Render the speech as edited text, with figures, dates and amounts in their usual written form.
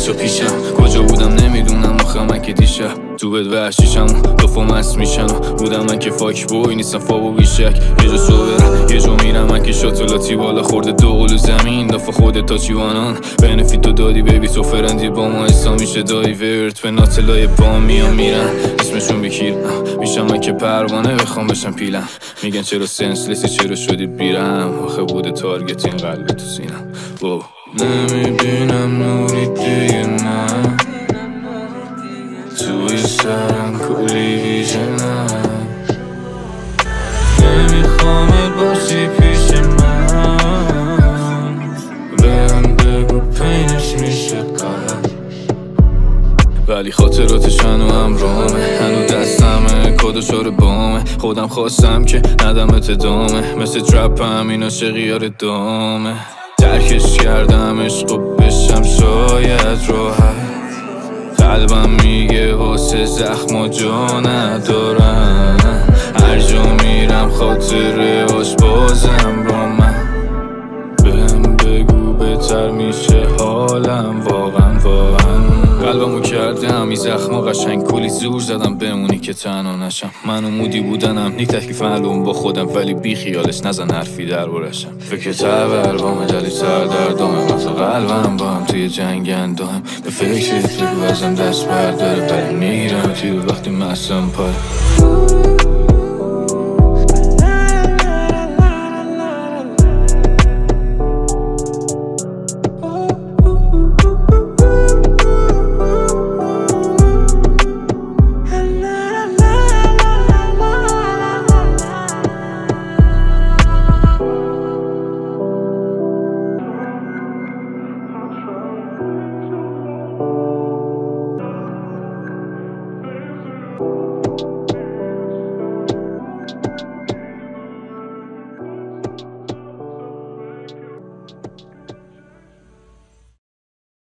پیش و پیشم کجا بودم نمیدونم آخه من که دیشب تو بد وحشیشم دفعه مست میشن بودم من که فاک بوی نیستم فابو بیشک یه جا صبح یه جا میرم من که شاتلاتی بالا خورده دو قلو زمین دفعه خودت تا چیوانان بنفیتو دادی بیبی تو فرندی با ما حسا میشه دایورت به ناتلای با میام میرن اسمشون بکیر میشم من که پروانه بخوام بشم پیلم میگن چرا سنسلسی چرا شدی بیرم آخه بوده تارگت این قلب تو سینم نمیبینم نوری دیگه نه توی سرم کلی ویژنم نمیخوامت باشی پیش من بهم بگو پینش میشه قلم ولی خاطراتش هنو همراهمه هنو دستمه کد و شور بامه خودم خواستم که ندمت ادامه مثل ترپم این عاشقی ها دامه درکش کردم عشق و بشم شاید راحت قلبم میگه واسه زخم و جا ندارم هر جا میرم خاطره هاش بازم با من بهم بگو بهتر میشه حالم واقعا قلبمو کرده همی زخم و قشنگ کلی زور زدم بمونی که تنها نشم من و مودی بودنم نیک تکلیف معلوم با خودم ولی بی خیالش نزن حرفی در برشم فکر تبر بامه دلی سر دردامه وقت قلبم با هم توی جنگ اندام به فکرت بگو ازم دست برداره ولی میگیرم توی وقتی مستم پاره